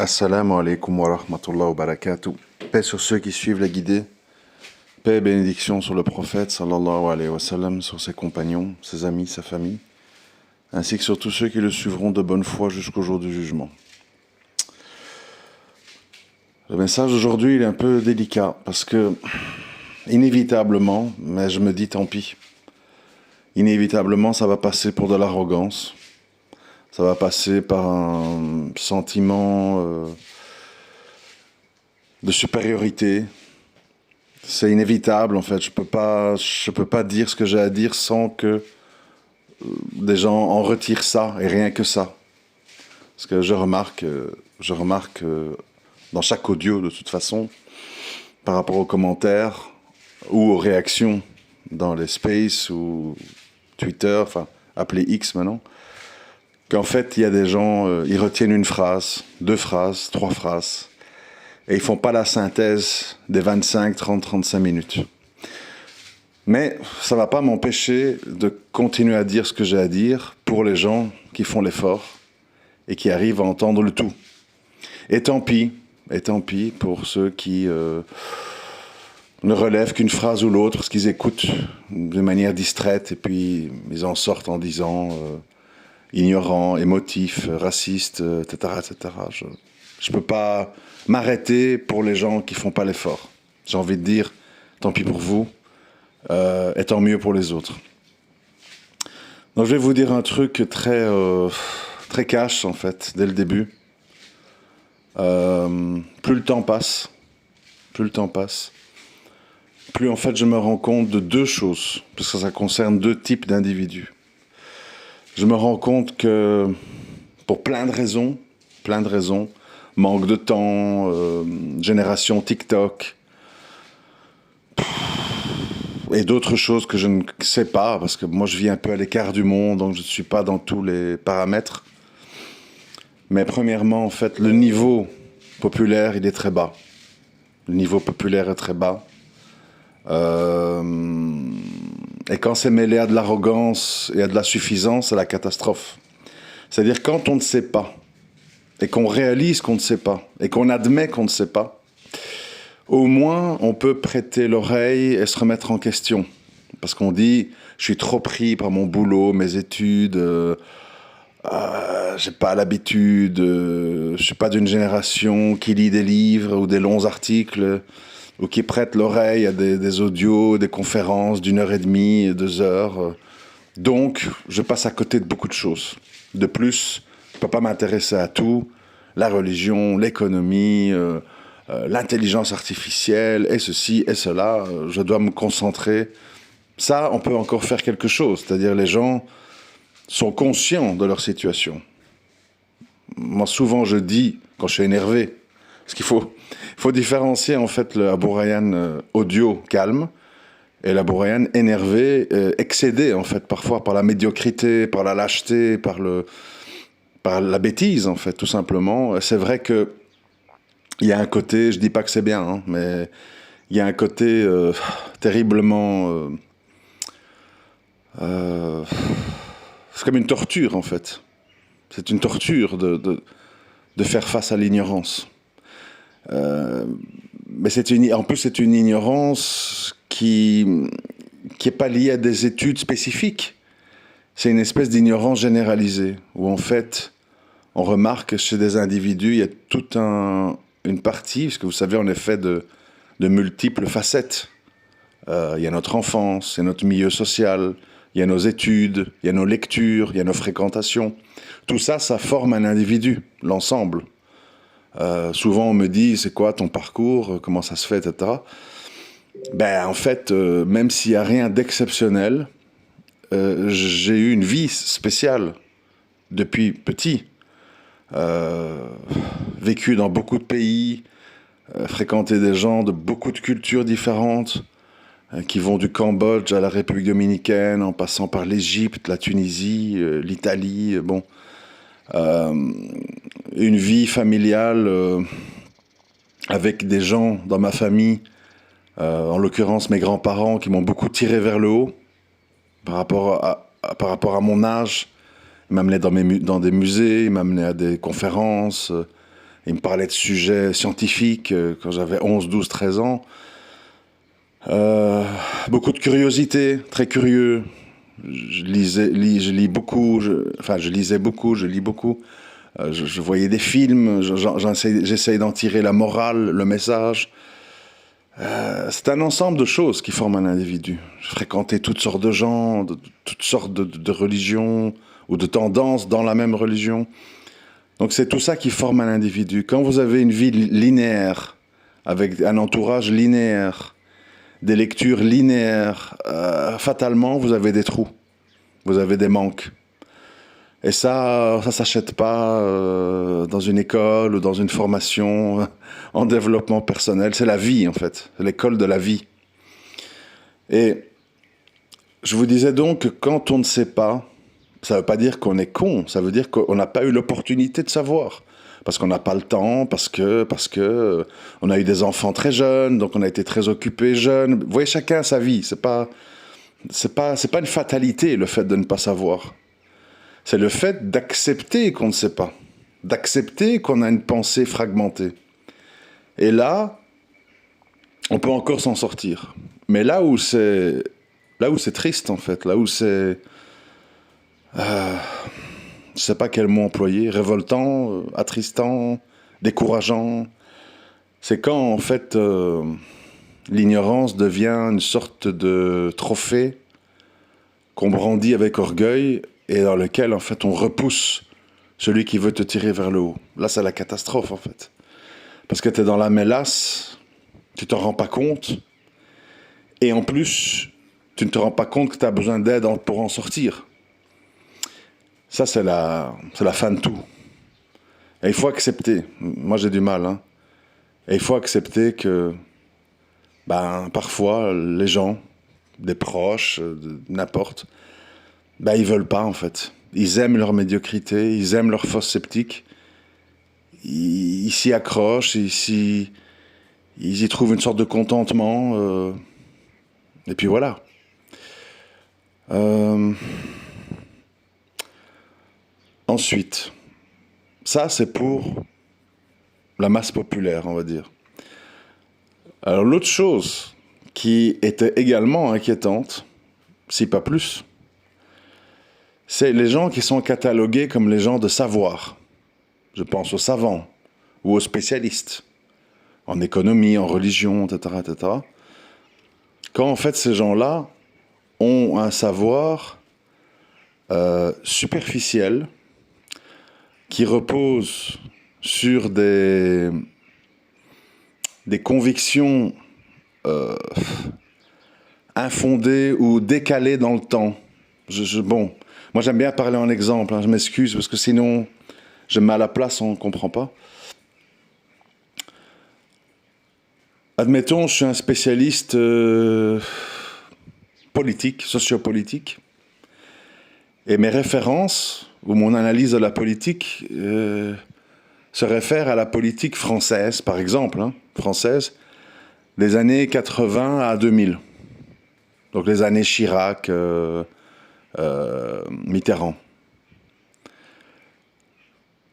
Assalamu alaikum wa rahmatullah wa barakatuh. Paix sur ceux qui suivent la guidée. Paix et bénédiction sur le prophète sallallahu alayhi wa sallam, sur ses compagnons, ses amis, sa famille, ainsi que sur tous ceux qui le suivront de bonne foi jusqu'au jour du jugement. Le message d'aujourd'hui il est un peu délicat parce que, inévitablement, mais je me dis tant pis, inévitablement ça va passer pour de l'arrogance. Ça va passer par un sentiment de supériorité. C'est inévitable en fait. Je peux pas dire ce que j'ai à dire sans que des gens en retirent ça et rien que ça. Parce que je remarque dans chaque audio de toute façon, par rapport aux commentaires ou aux réactions dans les spaces ou Twitter, enfin appelé X maintenant, qu'en fait, il y a des gens, ils retiennent une phrase, deux phrases, trois phrases, et ils font pas la synthèse des 25, 30, 35 minutes. Mais ça va pas m'empêcher de continuer à dire ce que j'ai à dire pour les gens qui font l'effort et qui arrivent à entendre le tout. Et tant pis pour ceux qui ne relèvent qu'une phrase ou l'autre, parce qu'ils écoutent de manière distraite et puis ils en sortent en disant... ignorant, émotif, raciste, etc., etc. Je peux pas m'arrêter pour les gens qui font pas l'effort. J'ai envie de dire, tant pis pour vous, et tant mieux pour les autres. Donc je vais vous dire un truc très cash en fait, dès le début. Plus le temps passe, plus en fait je me rends compte de deux choses, parce que ça concerne deux types d'individus. Je me rends compte que, pour plein de raisons, manque de temps, génération TikTok, et d'autres choses que je ne sais pas, parce que moi je vis un peu à l'écart du monde, donc je ne suis pas dans tous les paramètres. Mais premièrement, en fait, le niveau populaire, il est très bas. Le niveau populaire est très bas. Et quand c'est mêlé à de l'arrogance et à de la suffisance, c'est la catastrophe. C'est-à-dire quand on ne sait pas, et qu'on réalise qu'on ne sait pas, et qu'on admet qu'on ne sait pas, au moins on peut prêter l'oreille et se remettre en question. Parce qu'on dit, je suis trop pris par mon boulot, mes études, j'ai pas l'habitude, je suis pas d'une génération qui lit des livres ou des longs articles, ou qui prêtent l'oreille à des audios, des conférences d'1h30, 2 heures. Donc, je passe à côté de beaucoup de choses. De plus, je ne peux pas m'intéresser à tout. La religion, l'économie, l'intelligence artificielle, et ceci, et cela. Je dois me concentrer. Ça, on peut encore faire quelque chose. C'est-à-dire, les gens sont conscients de leur situation. Moi, souvent, je dis, quand je suis énervé, parce qu'il faut différencier en fait le Abou Rayhan audio calme et l'Abou Rayhan énervé, excédé en fait parfois par la médiocrité, par la lâcheté, par la bêtise en fait tout simplement. C'est vrai que il y a un côté, je dis pas que c'est bien, hein, mais il y a un côté terriblement, c'est comme une torture en fait. C'est une torture de faire face à l'ignorance. Mais en plus, c'est une ignorance qui est pas liée à des études spécifiques. C'est une espèce d'ignorance généralisée, où en fait, on remarque que chez des individus, il y a toute une partie, parce que vous savez, on est fait de multiples facettes. Il y a notre enfance, il y a notre milieu social, il y a nos études, il y a nos lectures, il y a nos fréquentations. Tout ça, ça forme un individu, l'ensemble. Souvent on me dit c'est quoi ton parcours, comment ça se fait, etc. Ben en fait, même s'il n'y a rien d'exceptionnel, j'ai eu une vie spéciale depuis petit, vécu dans beaucoup de pays, fréquenté des gens de beaucoup de cultures différentes, qui vont du Cambodge à la République dominicaine, en passant par l'Égypte, la Tunisie, l'Italie, bon. Une vie familiale avec des gens dans ma famille, en l'occurrence mes grands-parents qui m'ont beaucoup tiré vers le haut par rapport à mon âge. Ils m'amenaient dans des musées, ils m'amenaient à des conférences, Il me parlait de sujets scientifiques quand j'avais 11, 12, 13 ans. Beaucoup de curiosité, très curieux. Je lis beaucoup, je lisais beaucoup, je lis beaucoup. Je voyais des films, j'essaye d'en tirer la morale, le message. C'est un ensemble de choses qui forment un individu. Je fréquentais toutes sortes de gens, toutes sortes de religions ou de tendances dans la même religion. Donc c'est tout ça qui forme un individu. Quand vous avez une vie linéaire, avec un entourage linéaire, des lectures linéaires, fatalement, vous avez des trous, vous avez des manques. Et ça s'achète pas dans une école ou dans une formation en développement personnel. C'est la vie, en fait. C'est l'école de la vie. Et je vous disais donc que quand on ne sait pas, ça ne veut pas dire qu'on est con, ça veut dire qu'on n'a pas eu l'opportunité de savoir. Parce qu'on n'a pas le temps, parce que on a eu des enfants très jeunes, donc on a été très occupés jeunes. Vous voyez, chacun a sa vie. C'est pas une fatalité, le fait de ne pas savoir. C'est le fait d'accepter qu'on ne sait pas, d'accepter qu'on a une pensée fragmentée. Et là, on peut encore s'en sortir. Mais là où c'est triste, en fait, là où c'est... je ne sais pas quel mot employer, révoltant, attristant, décourageant, c'est quand, en fait, l'ignorance devient une sorte de trophée qu'on brandit avec orgueil et dans lequel, en fait, on repousse celui qui veut te tirer vers le haut. Là, c'est la catastrophe, en fait. Parce que tu es dans la mélasse, tu t'en rends pas compte, et en plus, tu ne te rends pas compte que tu as besoin d'aide pour en sortir. Ça, c'est la fin de tout. Et il faut accepter. Moi, j'ai du mal, hein. Et il faut accepter que, parfois, les gens, des proches, n'importe, ils veulent pas, en fait. Ils aiment leur médiocrité, ils aiment leur fosse sceptique. Ils s'y accrochent, ils y trouvent une sorte de contentement. Et puis voilà. Ensuite, ça c'est pour la masse populaire, on va dire. Alors l'autre chose qui était également inquiétante, si pas plus, c'est les gens qui sont catalogués comme les gens de savoir. Je pense aux savants ou aux spécialistes en économie, en religion, etc., etc. Quand en fait ces gens-là ont un savoir superficiel qui repose sur des convictions infondées ou décalées dans le temps. Bon, moi j'aime bien parler en exemple, hein, je m'excuse parce que sinon je me mets à la place, on ne comprend pas. Admettons, je suis un spécialiste politique, sociopolitique, et mes références ou mon analyse de la politique se réfère à la politique française, par exemple, hein, française, des années 80 à 2000. Donc les années Chirac, Mitterrand.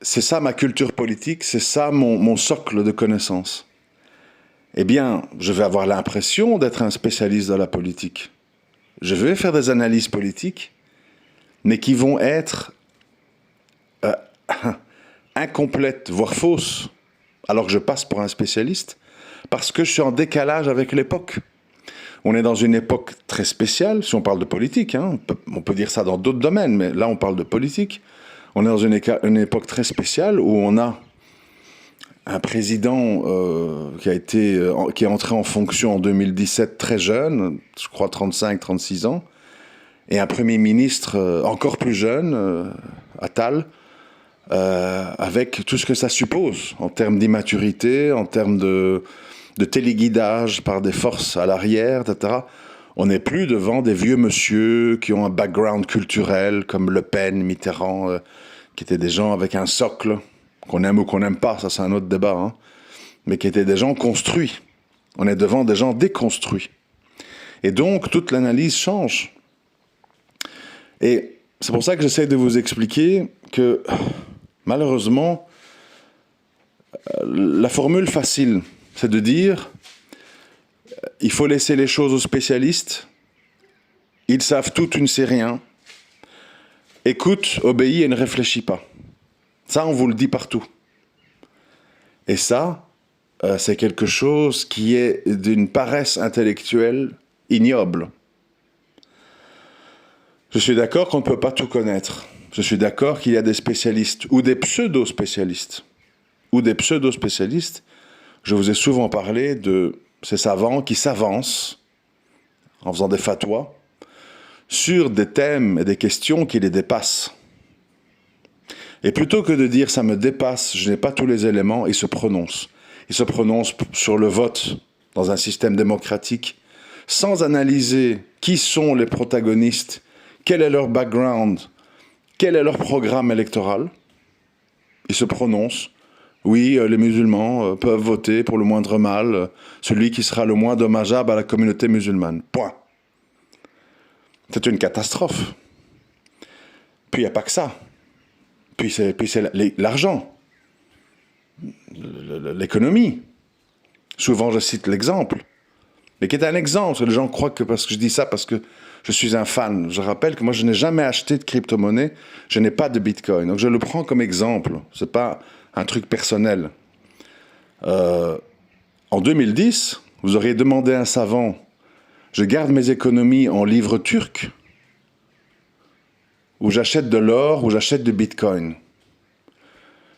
C'est ça ma culture politique, c'est ça mon socle de connaissances. Eh bien, je vais avoir l'impression d'être un spécialiste de la politique. Je vais faire des analyses politiques, mais qui vont être incomplètes, voire fausses, alors que je passe pour un spécialiste, parce que je suis en décalage avec l'époque. On est dans une époque très spéciale, si on parle de politique, hein, on peut dire ça dans d'autres domaines, mais là on parle de politique. On est dans une époque très spéciale où on a un président qui est entré en fonction en 2017 très jeune, je crois 35-36 ans, et un Premier ministre encore plus jeune, Attal, avec tout ce que ça suppose en termes d'immaturité, en termes de téléguidage par des forces à l'arrière, etc. On n'est plus devant des vieux monsieur qui ont un background culturel comme Le Pen, Mitterrand, qui étaient des gens avec un socle, qu'on aime ou qu'on n'aime pas, ça c'est un autre débat, hein, mais qui étaient des gens construits. On est devant des gens déconstruits. Et donc, toute l'analyse change. Et c'est pour ça que j'essaie de vous expliquer que, malheureusement, La formule facile, c'est de dire, il faut laisser les choses aux spécialistes, ils savent tout, tu ne sais rien, écoute, obéis et ne réfléchis pas. Ça, on vous le dit partout. Et ça, c'est quelque chose qui est d'une paresse intellectuelle ignoble. Je suis d'accord qu'on ne peut pas tout connaître. Je suis d'accord qu'il y a des spécialistes ou des pseudo-spécialistes. Ou des pseudo-spécialistes. Je vous ai souvent parlé de ces savants qui s'avancent en faisant des fatwas sur des thèmes et des questions qui les dépassent. Et plutôt que de dire « ça me dépasse, je n'ai pas tous les éléments », ils se prononcent. Ils se prononcent sur le vote dans un système démocratique sans analyser qui sont les protagonistes, quel est leur background, quel est leur programme électoral. Ils se prononcent. Oui, les musulmans peuvent voter pour le moindre mal, celui qui sera le moins dommageable à la communauté musulmane. Point. C'est une catastrophe. Puis il n'y a pas que ça. Puis c'est l'argent, l'économie. Souvent je cite l'exemple, mais qui est un exemple. Les gens croient que parce que je dis ça, parce que je suis un fan. Je rappelle que moi je n'ai jamais acheté de crypto-monnaie, je n'ai pas de bitcoin. Donc je le prends comme exemple, ce n'est pas un truc personnel. En 2010, vous auriez demandé à un savant, je garde mes économies en livres turcs, ou j'achète de l'or, ou j'achète du bitcoin.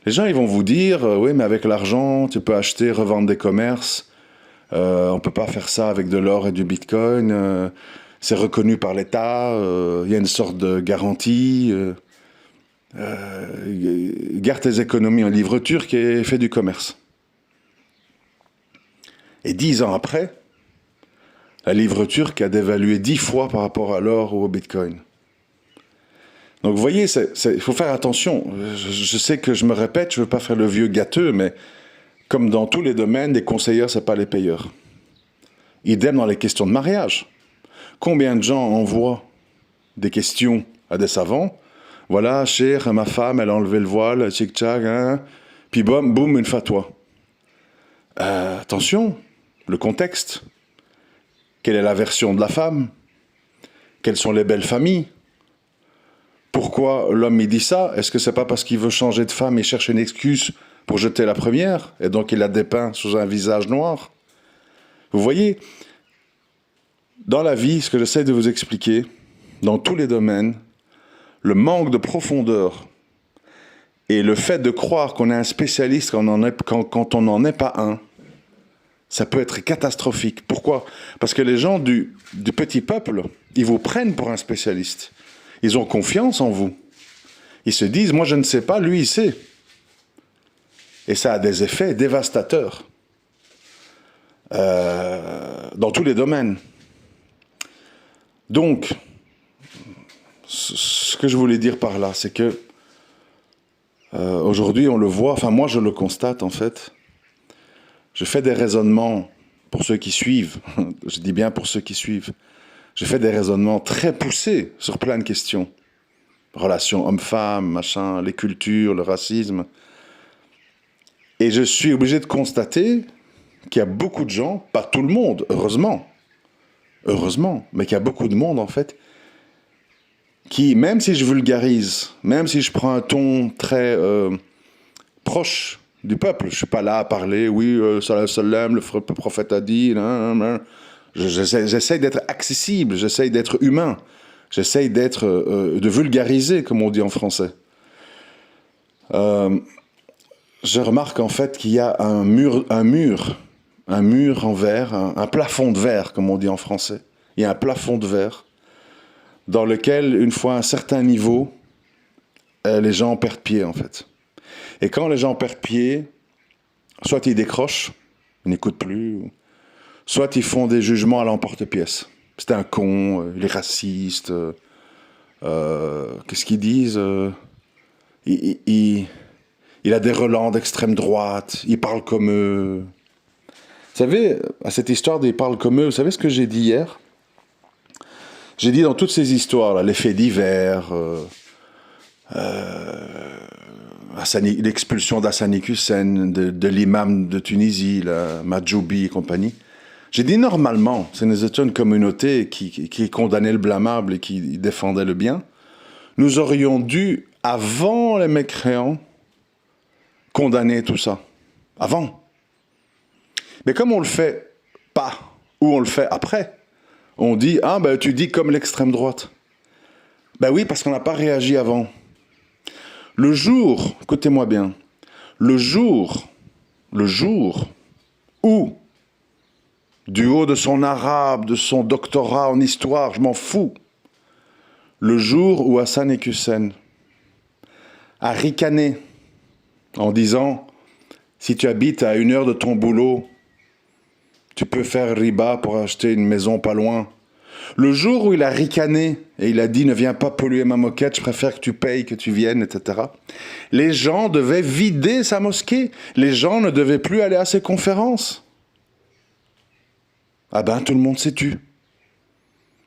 Les gens, ils vont vous dire, oui, mais avec l'argent, tu peux acheter, revendre des commerces. On ne peut pas faire ça avec de l'or et du bitcoin. C'est reconnu par l'État. Il y a une sorte de garantie. Garde tes économies en livres turcs et fais du commerce. Et 10 ans après, la livre turque a dévalué 10 fois par rapport à l'or ou au bitcoin. Donc vous voyez, il faut faire attention. Je sais que je me répète, je ne veux pas faire le vieux gâteux, mais comme dans tous les domaines, les conseilleurs, ce n'est pas les payeurs. Idem dans les questions de mariage. Combien de gens envoient des questions à des savants? Voilà, chère, ma femme, elle a enlevé le voile, tchic-tchac, hein, puis boum, boum, une fatwa. Attention, le contexte. Quelle est la version de la femme? Quelles sont les belles familles? Pourquoi l'homme il dit ça? Est-ce que c'est pas parce qu'il veut changer de femme et cherche une excuse pour jeter la première, et donc il la dépeint sous un visage noir? Vous voyez, dans la vie, ce que j'essaie de vous expliquer, dans tous les domaines, le manque de profondeur et le fait de croire qu'on est un spécialiste quand on n'en est pas un, ça peut être catastrophique. Pourquoi? Parce que les gens du petit peuple, ils vous prennent pour un spécialiste. Ils ont confiance en vous. Ils se disent, moi je ne sais pas, lui il sait. Et ça a des effets dévastateurs. Dans tous les domaines. Donc, ce que je voulais dire par là, c'est que aujourd'hui on le voit, enfin moi je le constate en fait. Je fais des raisonnements pour ceux qui suivent, je dis bien pour ceux qui suivent. Je fais des raisonnements très poussés sur plein de questions. Relations homme-femme, machin, les cultures, le racisme. Et je suis obligé de constater qu'il y a beaucoup de gens, pas tout le monde, heureusement, mais qu'il y a beaucoup de monde en fait, qui, même si je vulgarise, même si je prends un ton très proche du peuple, je ne suis pas là à parler, oui, salam, le prophète a dit, j'essaie d'être accessible, j'essaie d'être humain, j'essaie de vulgariser, comme on dit en français. Je remarque en fait qu'il y a un mur en verre, un plafond de verre, comme on dit en français. Il y a un plafond de verre dans lequel, une fois à un certain niveau, les gens perdent pied en fait. Et quand les gens perdent pied, soit ils décrochent, ils n'écoutent plus, soit ils font des jugements à l'emporte-pièce. C'est un con, il est raciste, qu'est-ce qu'ils disent il a des relents d'extrême droite, il parle comme eux. Vous savez, à cette histoire des parle comme eux, vous savez ce que j'ai dit hier? J'ai dit dans toutes ces histoires, là, les faits divers, l'expulsion d'Hassani Hussein, de l'imam de Tunisie, Majoubi et compagnie. J'ai dit normalement, si nous étions une communauté qui condamnait le blâmable et qui défendait le bien, nous aurions dû, avant les mécréants, condamner tout ça. Avant. Mais comme on le fait pas, ou on le fait après, on dit, ah ben tu dis comme l'extrême droite. Ben oui, parce qu'on n'a pas réagi avant. Le jour, écoutez-moi bien, le jour où, du haut de son arabe, de son doctorat en histoire, je m'en fous, le jour où Hassani Hussein a ricané en disant, si tu habites à 1 heure de ton boulot, tu peux faire riba pour acheter une maison pas loin. Le jour où il a ricané et il a dit « Ne viens pas polluer ma moquette, je préfère que tu payes, que tu viennes, etc. » Les gens devaient vider sa mosquée. Les gens ne devaient plus aller à ses conférences. Ah ben, tout le monde s'est tu.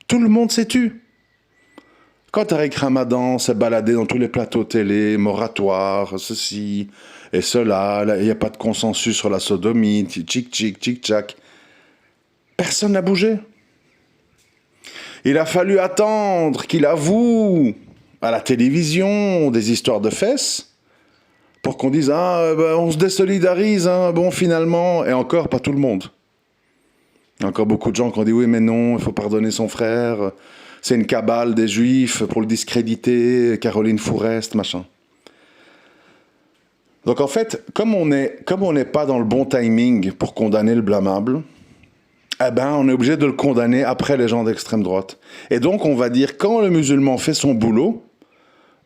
Tout le monde s'est tu. Quand Tariq Ramadan s'est baladé dans tous les plateaux télé, moratoire, ceci et cela, il n'y a pas de consensus sur la sodomie, tchic-tchac, personne n'a bougé. Il a fallu attendre qu'il avoue à la télévision des histoires de fesses pour qu'on dise « Ah, ben, on se désolidarise, hein, bon, finalement. » Et encore, pas tout le monde. Il y a encore beaucoup de gens qui ont dit « Oui, mais non, il faut pardonner son frère. C'est une cabale des Juifs pour le discréditer, Caroline Fourest, machin. » Donc en fait, comme on n'est pas dans le bon timing pour condamner le blâmable, eh ben, on est obligé de le condamner après les gens d'extrême droite. Et donc, on va dire, quand le musulman fait son boulot,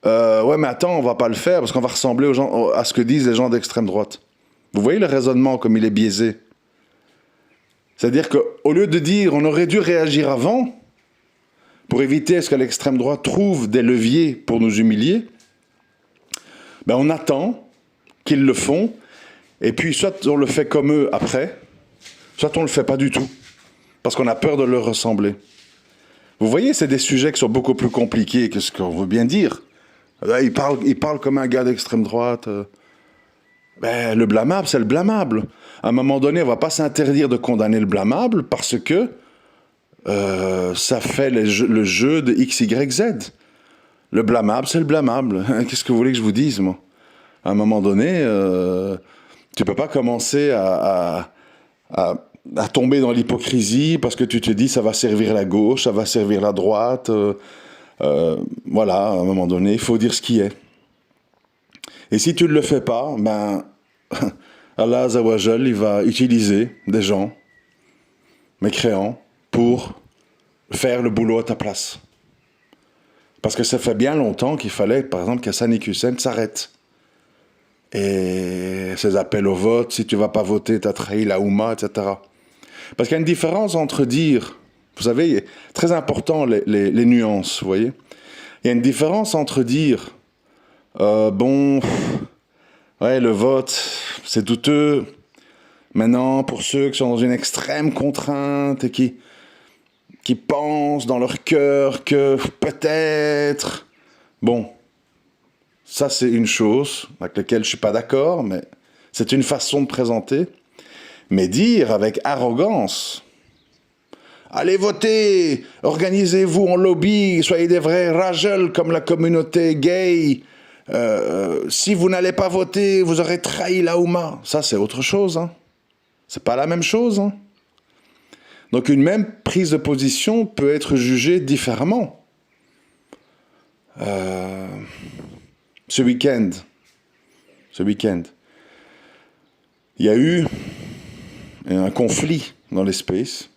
ouais, mais attends, on va pas le faire parce qu'on va ressembler aux gens, à ce que disent les gens d'extrême droite. Vous voyez le raisonnement comme il est biaisé. C'est-à-dire qu'au lieu de dire, on aurait dû réagir avant, pour éviter ce que l'extrême droite trouve des leviers pour nous humilier, ben on attend qu'ils le font, et puis soit on le fait comme eux après, soit on le fait pas du tout. Parce qu'on a peur de leur ressembler. Vous voyez, c'est des sujets qui sont beaucoup plus compliqués que ce qu'on veut bien dire. Là, il parle comme un gars d'extrême droite. Ben, le blâmable, c'est le blâmable. À un moment donné, on ne va pas s'interdire de condamner le blâmable parce que ça fait le jeu de X, Y, Z. Le blâmable, c'est le blâmable. Qu'est-ce que vous voulez que je vous dise, moi? À un moment donné, tu ne peux pas commencer à tomber dans l'hypocrisie parce que tu te dis ça va servir la gauche, ça va servir la droite. Voilà, à un moment donné, il faut dire ce qui est. Et si tu ne le fais pas, ben, Allah Azawajal, il va utiliser des gens mécréants pour faire le boulot à ta place. Parce que ça fait bien longtemps qu'il fallait, par exemple, qu'Hassani Hussein s'arrête. Et ces appels au vote, si tu ne vas pas voter, tu as trahi la Oumma, etc. Parce qu'il y a une différence entre dire, vous savez, très important les nuances, vous voyez. Il y a une différence entre dire, bon, ouais, le vote, c'est douteux. Maintenant, pour ceux qui sont dans une extrême contrainte et qui pensent dans leur cœur que peut-être, bon, ça c'est une chose avec laquelle je ne suis pas d'accord, mais c'est une façon de présenter. Mais dire avec arrogance, allez voter, organisez-vous en lobby, soyez des vrais ragels comme la communauté gay, si vous n'allez pas voter, vous aurez trahi la Oumma. Ça c'est autre chose, hein. C'est pas la même chose, hein. Donc une même prise de position peut être jugée différemment. Ce week-end, il y a eu un conflit dans l'espace.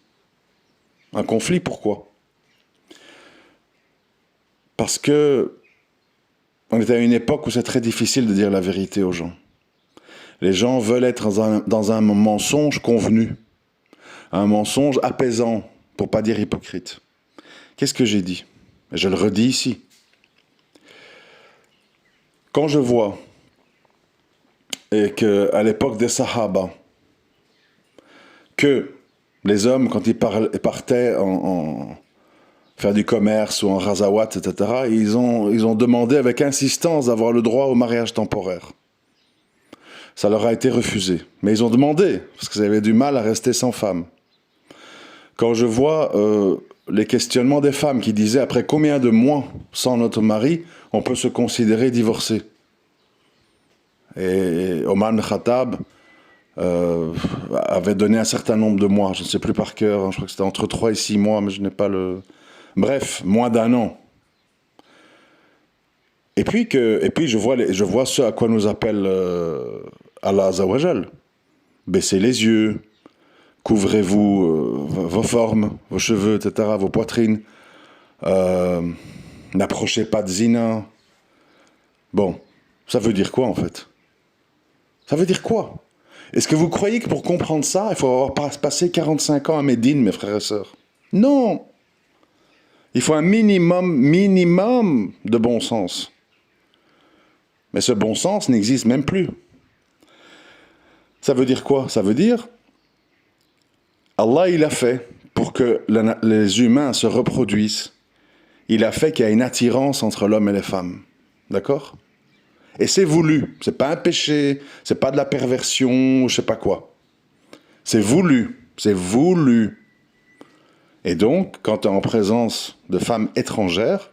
Un conflit, pourquoi? Parce que on est à une époque où c'est très difficile de dire la vérité aux gens. Les gens veulent être dans un mensonge convenu, un mensonge apaisant, pour pas dire hypocrite. Qu'est-ce que j'ai dit? Je le redis ici. Quand je vois et qu'à l'époque des Sahaba, que les hommes, quand ils partaient en faire du commerce ou en razawat, etc., ils ont demandé avec insistance d'avoir le droit au mariage temporaire. Ça leur a été refusé. Mais ils ont demandé, parce qu'ils avaient du mal à rester sans femme. Quand je vois les questionnements des femmes qui disaient après combien de mois sans notre mari, on peut se considérer divorcé. Et Omar ibn Khattab avait donné un certain nombre de mois, je ne sais plus par cœur, hein, je crois que c'était entre 3 et 6 mois, mais je n'ai pas le... Bref, moins d'un an. Et puis je vois ce à quoi nous appelle Allah Azawajal. Baissez les yeux, couvrez-vous vos formes, vos cheveux, etc., vos poitrines. N'approchez pas de zina. Bon, ça veut dire quoi en fait? Ça veut dire quoi? Est-ce que vous croyez que pour comprendre ça, il faut avoir passé 45 ans à Médine, mes frères et sœurs? Non! Il faut un minimum de bon sens. Mais ce bon sens n'existe même plus. Ça veut dire quoi? Ça veut dire, Allah il a fait pour que les humains se reproduisent. Il a fait qu'il y a une attirance entre l'homme et les femmes. D'accord? Et c'est voulu. C'est pas un péché, c'est pas de la perversion, je sais pas quoi. C'est voulu. C'est voulu. Et donc, quand tu es en présence de femmes étrangères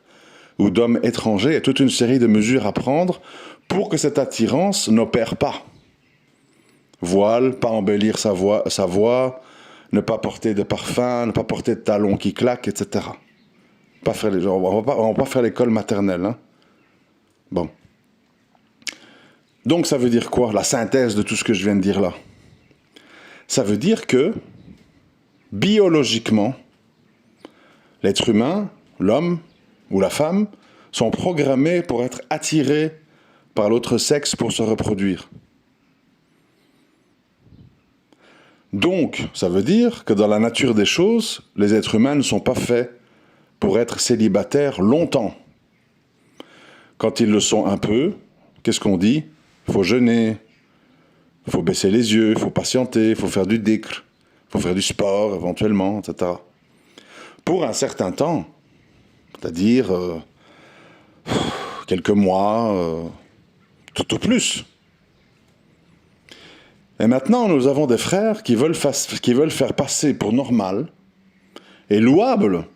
ou d'hommes étrangers, il y a toute une série de mesures à prendre pour que cette attirance n'opère pas. Voile, pas embellir sa voix, ne pas porter de parfum, ne pas porter de talons qui claquent, etc. On va pas faire l'école maternelle. Hein. Bon. Donc ça veut dire quoi, la synthèse de tout ce que je viens de dire là? Ça veut dire que, biologiquement, l'être humain, l'homme ou la femme, sont programmés pour être attirés par l'autre sexe pour se reproduire. Donc, ça veut dire que dans la nature des choses, les êtres humains ne sont pas faits pour être célibataires longtemps. Quand ils le sont un peu, qu'est-ce qu'on dit? Il faut jeûner, il faut baisser les yeux, il faut patienter, il faut faire du dhikr, il faut faire du sport éventuellement, etc. Pour un certain temps, c'est-à-dire quelques mois, tout au plus. Et maintenant, nous avons des frères qui veulent faire passer pour normal et louable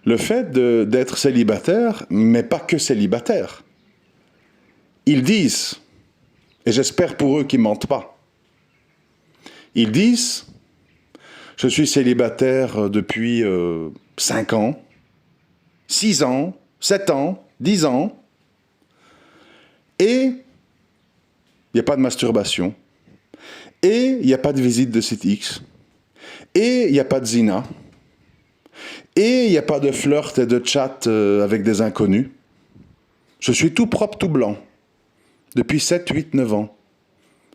le fait d'être célibataire, mais pas que célibataire. Ils disent, et j'espère pour eux qu'ils ne mentent pas, ils disent, je suis célibataire depuis 5 ans, 6 ans, 7 ans, 10 ans, et il n'y a pas de masturbation, et il n'y a pas de visite de site X, et il n'y a pas de zina, et il n'y a pas de flirt et de chat avec des inconnus. Je suis tout propre, tout blanc. Depuis 7, 8, 9 ans.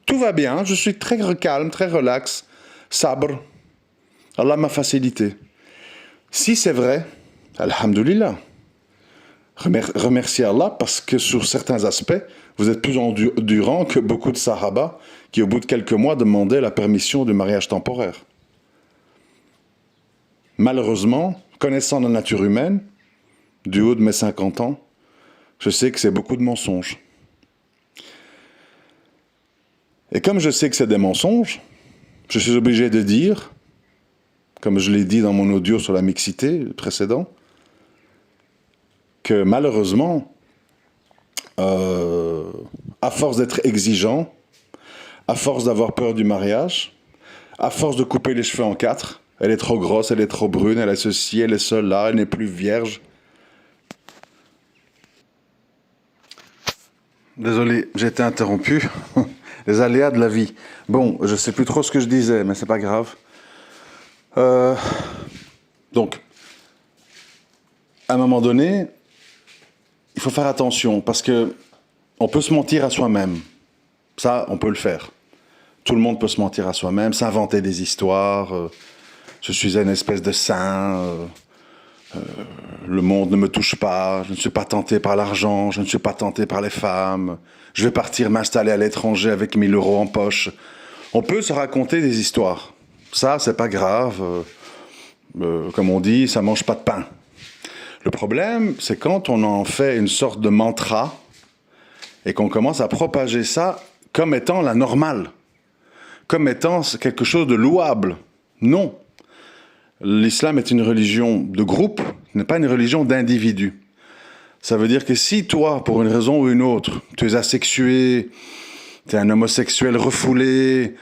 Tout va bien, je suis très calme, très relax, sabre. Allah m'a facilité. Si c'est vrai, alhamdoulilah. Remerciez Allah parce que sur certains aspects, vous êtes plus endurant que beaucoup de sahaba qui, au bout de quelques mois, demandaient la permission du mariage temporaire. Malheureusement, connaissant la nature humaine, du haut de mes 50 ans, je sais que c'est beaucoup de mensonges. Et comme je sais que c'est des mensonges, je suis obligé de dire, comme je l'ai dit dans mon audio sur la mixité précédent, que malheureusement, à force d'être exigeant, à force d'avoir peur du mariage, à force de couper les cheveux en 4, elle est trop grosse, elle est trop brune, elle est ceci, elle est cela, elle n'est plus vierge. Désolé, j'ai été interrompu. Les aléas de la vie. Bon, je sais plus trop ce que je disais, mais c'est pas grave. Donc, à un moment donné, il faut faire attention parce que on peut se mentir à soi-même. Ça, on peut le faire. Tout le monde peut se mentir à soi-même, s'inventer des histoires. Je suis une espèce de saint. Le monde ne me touche pas. Je ne suis pas tenté par l'argent. Je ne suis pas tenté par les femmes. Je vais partir m'installer à l'étranger avec 1000 euros en poche. On peut se raconter des histoires. Ça, c'est pas grave. Comme on dit, ça mange pas de pain. Le problème, c'est quand on en fait une sorte de mantra et qu'on commence à propager ça comme étant la normale, comme étant quelque chose de louable. Non. L'islam est une religion de groupe, n'est pas une religion d'individu. Ça veut dire que si toi, pour une raison ou une autre, tu es asexué, tu es un homosexuel refoulé,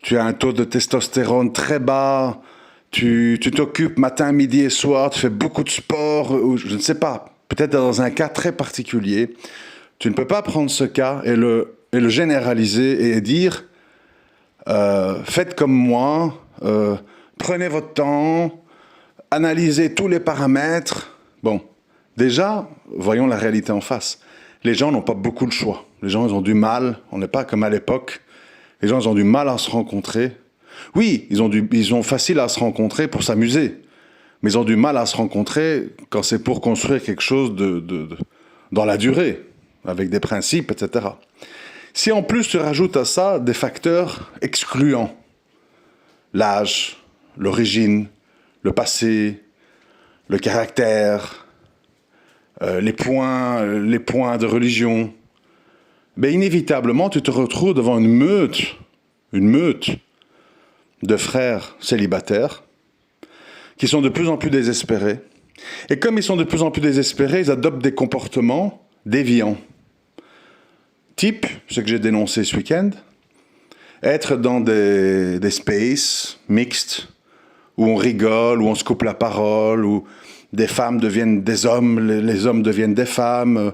tu as un taux de testostérone très bas, tu t'occupes matin, midi et soir, tu fais beaucoup de sport, ou je ne sais pas, peut-être dans un cas très particulier, tu ne peux pas prendre ce cas et le généraliser et dire faites comme moi, prenez votre temps, analysez tous les paramètres. Bon, déjà, voyons la réalité en face. Les gens n'ont pas beaucoup de choix. Les gens, ils ont du mal. On n'est pas comme à l'époque. Les gens, ils ont du mal à se rencontrer. Oui, ils ont facile à se rencontrer pour s'amuser. Mais ils ont du mal à se rencontrer quand c'est pour construire quelque chose dans la durée, avec des principes, etc. Si en plus tu rajoutes à ça des facteurs excluants, l'âge, l'origine, le passé, le caractère, les points de religion, ben inévitablement tu te retrouves devant une meute de frères célibataires qui sont de plus en plus désespérés. Et comme ils sont de plus en plus désespérés, ils adoptent des comportements déviants. Type, ce que j'ai dénoncé ce week-end, être dans des spaces mixtes, où on rigole, où on se coupe la parole, où des femmes deviennent des hommes, les hommes deviennent des femmes.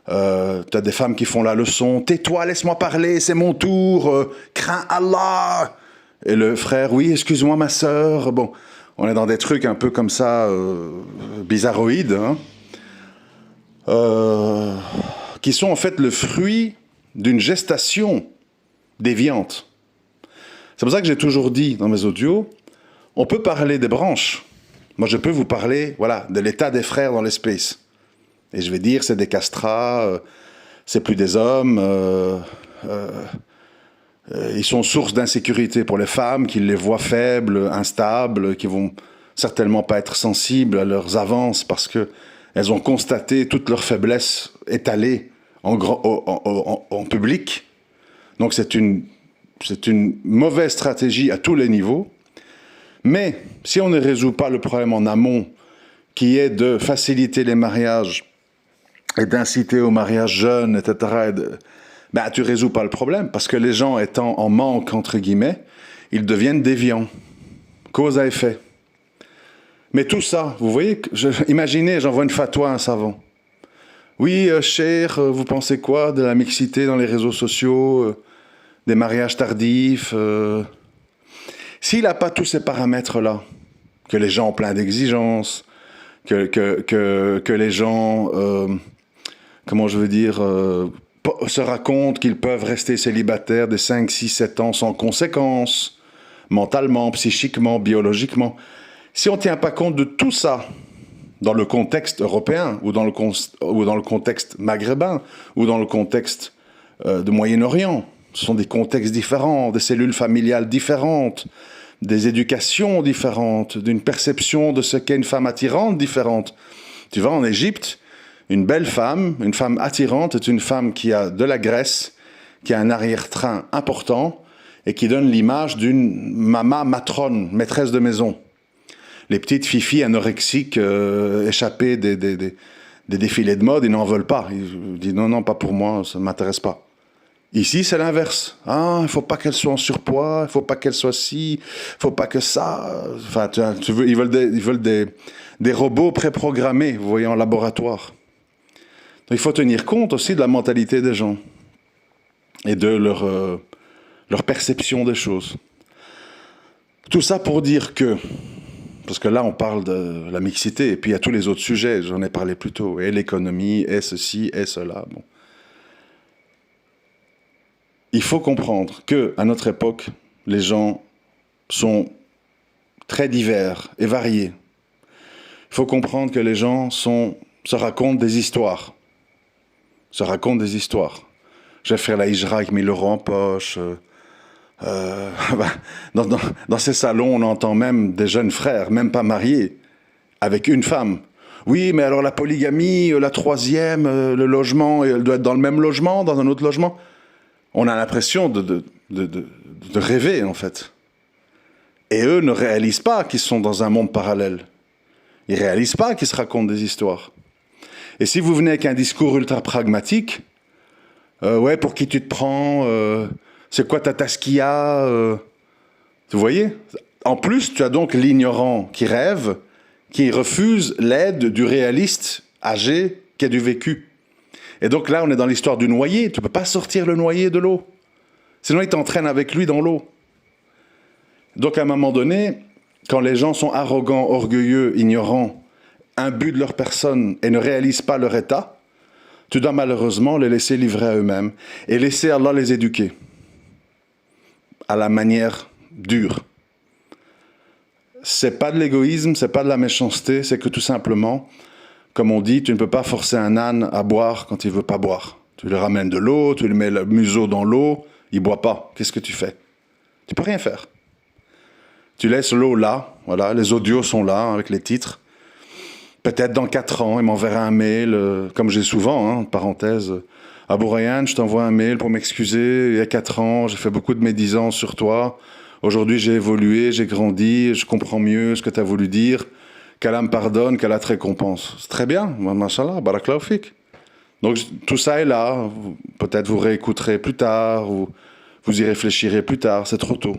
T'as des femmes qui font la leçon. Tais-toi, laisse-moi parler, c'est mon tour. Crains Allah. Et le frère, oui, excuse-moi ma sœur. Bon, on est dans des trucs un peu comme ça, bizarroïdes, hein, qui sont en fait le fruit d'une gestation déviante. C'est pour ça que j'ai toujours dit dans mes audios, on peut parler des branches. Moi, je peux vous parler, voilà, de l'état des frères dans l'espace. Et je vais dire, c'est des castrats, c'est plus des hommes, ils sont source d'insécurité pour les femmes, qui les voient faibles, instables, qui vont certainement pas être sensibles à leurs avances parce que elles ont constaté toute leur faiblesse étalée en public. Donc c'est une mauvaise stratégie à tous les niveaux. Mais si on ne résout pas le problème en amont, qui est de faciliter les mariages et d'inciter au mariage jeune, etc., ben, tu ne résous pas le problème, parce que les gens étant en manque, entre guillemets, ils deviennent déviants. Cause à effet. Mais tout ça, vous voyez, imaginez, j'envoie une fatwa à un savant. Oui, cher, vous pensez quoi de la mixité dans les réseaux sociaux, des mariages tardifs S'il n'a pas tous ces paramètres-là, que les gens ont plein d'exigences, que les gens, comment je veux dire, se racontent qu'ils peuvent rester célibataires des 5, 6, 7 ans sans conséquences, mentalement, psychiquement, biologiquement. Si on ne tient pas compte de tout ça, dans le contexte européen, ou dans le contexte maghrébin, ou dans le contexte de Moyen-Orient, ce sont des contextes différents, des cellules familiales différentes, des éducations différentes, d'une perception de ce qu'est une femme attirante différente. Tu vas en Égypte, une belle femme, une femme attirante, est une femme qui a de la graisse, qui a un arrière-train important et qui donne l'image d'une mama matrone, maîtresse de maison. Les petites fifis anorexiques échappées des défilés de mode, ils n'en veulent pas. Ils disent non, pas pour moi, ça ne m'intéresse pas. Ici, c'est l'inverse. Ah, il ne faut pas qu'elle soit en surpoids, il ne faut pas qu'elle soit ci, il ne faut pas que ça. Enfin, ils veulent des robots préprogrammés, vous voyez, en laboratoire. Donc, il faut tenir compte aussi de la mentalité des gens et de leur perception des choses. Tout ça pour dire que, parce que là, on parle de la mixité, et puis il y a tous les autres sujets, j'en ai parlé plus tôt, et l'économie, et ceci, et cela, bon. Il faut comprendre qu'à notre époque, les gens sont très divers et variés. Il faut comprendre que les gens se racontent des histoires. Je vais faire la hijra avec 1000 € en poche. Dans ces salons, on entend même des jeunes frères, même pas mariés, avec une femme. Oui, mais alors la polygamie, la troisième, le logement, elle doit être dans le même logement, dans un autre logement. On a l'impression de rêver, en fait. Et eux ne réalisent pas qu'ils sont dans un monde parallèle. Ils ne réalisent pas qu'ils se racontent des histoires. Et si vous venez avec un discours ultra pragmatique, ouais, pour qui tu te prends, c'est quoi ta tasquilla, vous voyez? En plus, tu as donc l'ignorant qui rêve, qui refuse l'aide du réaliste âgé qui a du vécu. Et donc là, on est dans l'histoire du noyé. Tu ne peux pas sortir le noyé de l'eau. Sinon, il t'entraîne avec lui dans l'eau. Donc à un moment donné, quand les gens sont arrogants, orgueilleux, ignorants, imbus de leur personne et ne réalisent pas leur état, tu dois malheureusement les laisser livrer à eux-mêmes et laisser Allah les éduquer à la manière dure. C'est pas de l'égoïsme, c'est pas de la méchanceté, c'est que tout simplement, comme on dit, tu ne peux pas forcer un âne à boire quand il veut pas boire. Tu lui ramènes de l'eau, tu lui mets le museau dans l'eau, il boit pas. Qu'est-ce que tu fais? Tu peux rien faire. Tu laisses l'eau là, voilà, les audios sont là avec les titres. Peut-être dans 4 ans, il m'enverra un mail, comme j'ai souvent, parenthèse. Abou Rayhan, je t'envoie un mail pour m'excuser. Il y a 4 ans, j'ai fait beaucoup de médisance sur toi. Aujourd'hui, j'ai évolué, j'ai grandi, je comprends mieux ce que tu as voulu dire. Qu'Allah me pardonne, qu'Allah te récompense. C'est très bien, mashallah, barakallahu fik. Donc tout ça est là. Peut-être vous réécouterez plus tard, ou vous y réfléchirez plus tard, c'est trop tôt.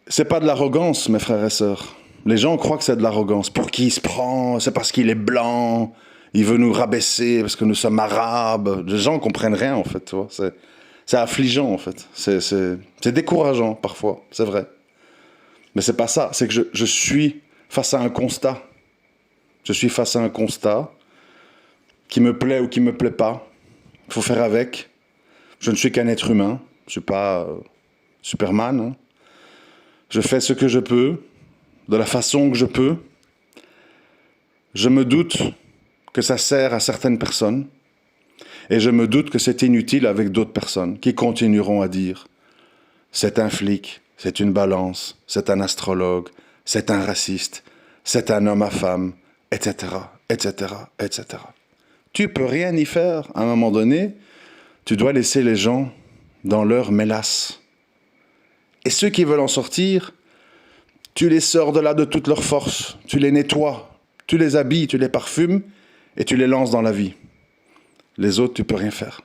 C'est pas de l'arrogance, mes frères et sœurs. Les gens croient que c'est de l'arrogance. Pour qui il se prend? C'est parce qu'il est blanc. Il veut nous rabaisser parce que nous sommes arabes. Les gens ne comprennent rien, en fait. Tu vois. C'est affligeant, en fait. C'est décourageant, parfois. C'est vrai. Mais c'est pas ça. C'est que je suis face à un constat. Je suis face à un constat qui me plaît ou qui me plaît pas. Il faut faire avec. Je ne suis qu'un être humain. Je suis pas Superman. Hein. Je fais ce que je peux, de la façon que je peux. Je me doute que ça sert à certaines personnes, et je me doute que c'est inutile avec d'autres personnes qui continueront à dire « c'est un flic, c'est une balance, c'est un astrologue, c'est un raciste, c'est un homme à femme, etc., etc., etc. » Tu peux rien y faire. À un moment donné, tu dois laisser les gens dans leur mélasse. Et ceux qui veulent en sortir, tu les sors de là de toute leur force, tu les nettoies, tu les habilles, tu les parfumes et tu les lances dans la vie. Les autres, tu peux rien faire.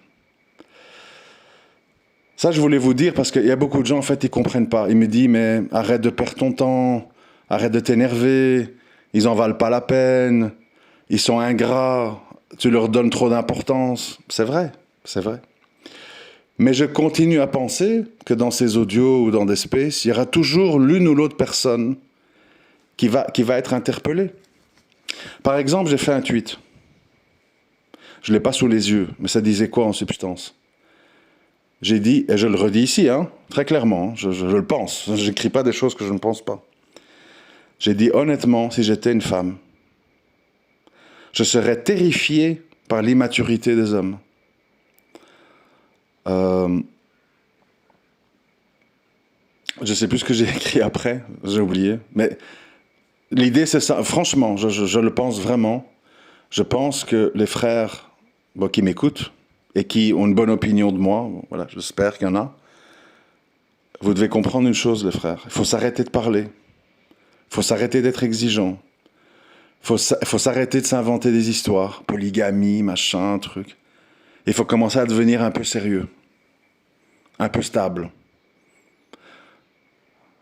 Ça, je voulais vous dire parce qu'il y a beaucoup de gens, en fait, ils ne comprennent pas. Ils me disent, mais arrête de perdre ton temps, arrête de t'énerver, ils n'en valent pas la peine, ils sont ingrats, tu leur donnes trop d'importance. C'est vrai, c'est vrai. Mais je continue à penser que dans ces audios ou dans des spaces, il y aura toujours l'une ou l'autre personne qui va être interpellée. Par exemple, j'ai fait un tweet. Je ne l'ai pas sous les yeux, mais ça disait quoi en substance? J'ai dit, et je le redis ici, très clairement, je le pense, je n'écris pas des choses que je ne pense pas. J'ai dit, honnêtement, si j'étais une femme, je serais terrifié par l'immaturité des hommes. Je ne sais plus ce que j'ai écrit après, j'ai oublié. Mais l'idée, c'est ça. Franchement, je le pense vraiment. Je pense que les frères qui m'écoutent et qui ont une bonne opinion de moi, voilà, j'espère qu'il y en a, vous devez comprendre une chose, les frères. Il faut s'arrêter de parler. Il faut s'arrêter d'être exigeant. Il faut s'arrêter de s'inventer des histoires. Polygamie, machin, truc. Il faut commencer à devenir un peu sérieux, un peu stable.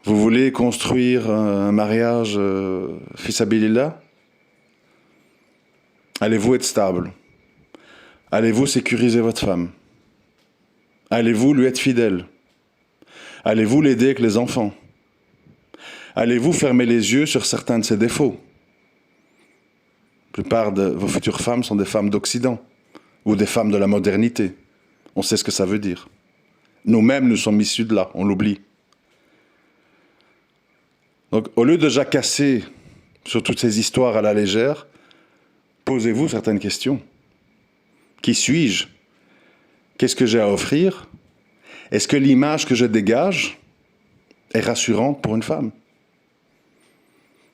Vous voulez construire un mariage fisabilillah? Allez-vous être stable? Allez-vous sécuriser votre femme? Allez-vous lui être fidèle? Allez-vous l'aider avec les enfants? Allez-vous fermer les yeux sur certains de ses défauts? La plupart de vos futures femmes sont des femmes d'Occident. Ou des femmes de la modernité. On sait ce que ça veut dire. Nous-mêmes, nous sommes issus de là, on l'oublie. Donc, au lieu de jacasser sur toutes ces histoires à la légère, posez-vous certaines questions. Qui suis-je? Qu'est-ce que j'ai à offrir? Est-ce que l'image que je dégage est rassurante pour une femme?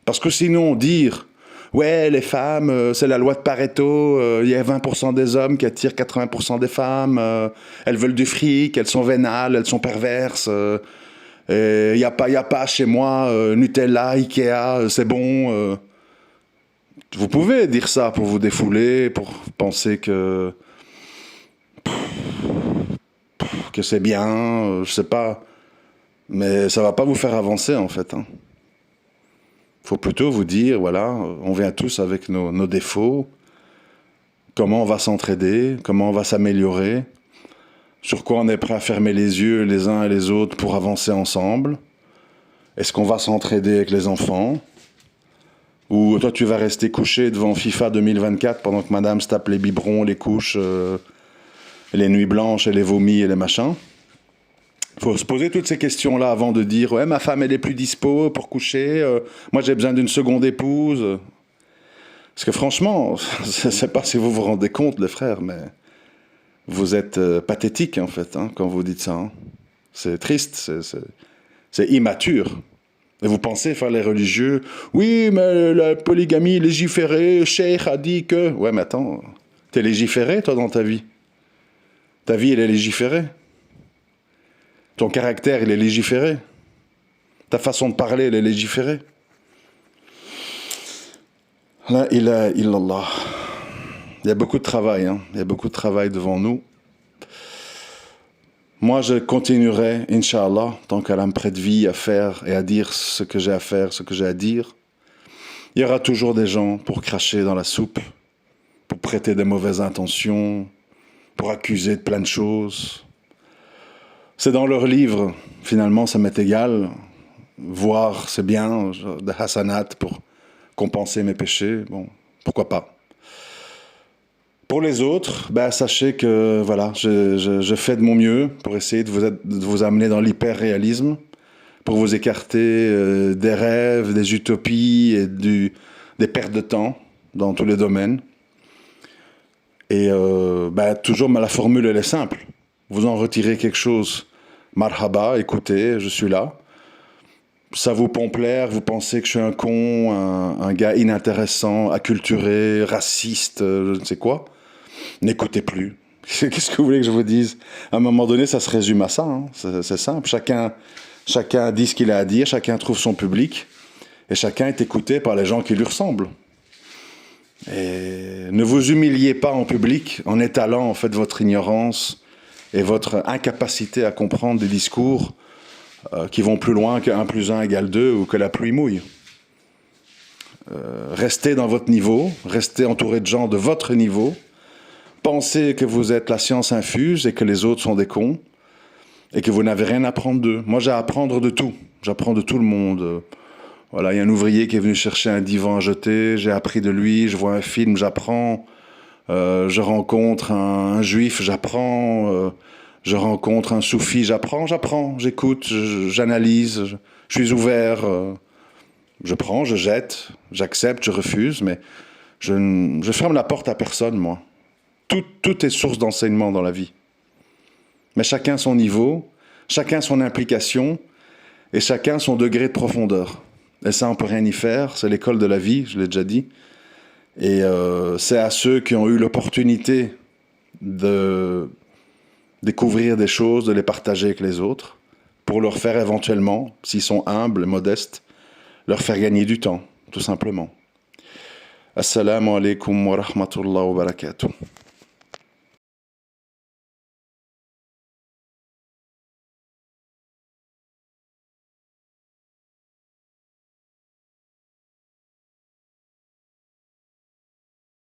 Parce que sinon, dire ouais, les femmes, c'est la loi de Pareto, il y a 20% des hommes qui attirent 80% des femmes, elles veulent du fric, elles sont vénales, elles sont perverses, il n'y a pas chez moi Nutella, Ikea, c'est bon. Vous pouvez dire ça pour vous défouler, pour penser que c'est bien, je sais pas. Mais ça va pas vous faire avancer en fait. Hein. Faut plutôt vous dire, voilà, on vient tous avec nos défauts, comment on va s'entraider, comment on va s'améliorer, sur quoi on est prêt à fermer les yeux les uns et les autres pour avancer ensemble. Est-ce qu'on va s'entraider avec les enfants? Ou toi tu vas rester couché devant FIFA 2024 pendant que madame se tape les biberons, les couches, les nuits blanches et les vomis et les machins? Il faut se poser toutes ces questions-là avant de dire « Ouais, ma femme, elle est plus dispo pour coucher. Moi, j'ai besoin d'une seconde épouse. » Parce que franchement, je ne sais pas si vous vous rendez compte, les frères, mais vous êtes pathétiques, en fait, hein, quand vous dites ça. Hein. C'est triste, c'est immature. Et vous pensez faire les religieux « Oui, mais la polygamie légiférée, Cheikh a dit que... » Ouais, mais attends, t'es légiféré, toi, dans ta vie? Ta vie, elle est légiférée. Ton caractère, il est légiféré. Ta façon de parler, elle est légiférée. La ilaha illallah. Il y a beaucoup de travail, hein. Il y a beaucoup de travail devant nous. Moi, je continuerai, Inch'Allah, tant qu'Allah me prête vie à faire et à dire ce que j'ai à faire, ce que j'ai à dire. Il y aura toujours des gens pour cracher dans la soupe, pour prêter des mauvaises intentions, pour accuser de plein de choses. C'est dans leurs livres, finalement, ça m'est égal. Voir, c'est bien, des hasanat pour compenser mes péchés, bon, pourquoi pas. Pour les autres, ben, sachez que voilà, je fais de mon mieux pour essayer de vous amener dans l'hyper-réalisme, pour vous écarter des rêves, des utopies et des pertes de temps dans tous les domaines. Et ben, toujours, la formule, elle est simple. Vous en retirez quelque chose, marhaba, écoutez, je suis là. Ça vous pompe l'air, vous pensez que je suis un con, un gars inintéressant, acculturé, raciste, je ne sais quoi. N'écoutez plus. Qu'est-ce que vous voulez que je vous dise? À un moment donné, ça se résume à ça. Hein. C'est simple. Chacun dit ce qu'il a à dire, chacun trouve son public, et chacun est écouté par les gens qui lui ressemblent. Et ne vous humiliez pas en public en étalant en fait votre ignorance et votre incapacité à comprendre des discours qui vont plus loin que 1 + 1 = 2 ou que la pluie mouille. Restez dans votre niveau, restez entouré de gens de votre niveau, pensez que vous êtes la science infuse et que les autres sont des cons et que vous n'avez rien à apprendre d'eux. Moi, j'ai à apprendre de tout. J'apprends de tout le monde. Voilà, il y a un ouvrier qui est venu chercher un divan à jeter, j'ai appris de lui, je vois un film, j'apprends. Je rencontre un juif, j'apprends. Je rencontre un soufi, j'apprends, j'écoute, j'analyse, je suis ouvert. Je prends, je jette, j'accepte, je refuse, mais je ferme la porte à personne, moi. Tout est source d'enseignement dans la vie. Mais chacun son niveau, chacun son implication, et chacun son degré de profondeur. Et ça, on ne peut rien y faire, c'est l'école de la vie, je l'ai déjà dit. Et c'est à ceux qui ont eu l'opportunité de découvrir des choses, de les partager avec les autres, pour leur faire éventuellement, s'ils sont humbles et modestes, leur faire gagner du temps, tout simplement. Assalamu alaikum wa rahmatullahi wa barakatuh.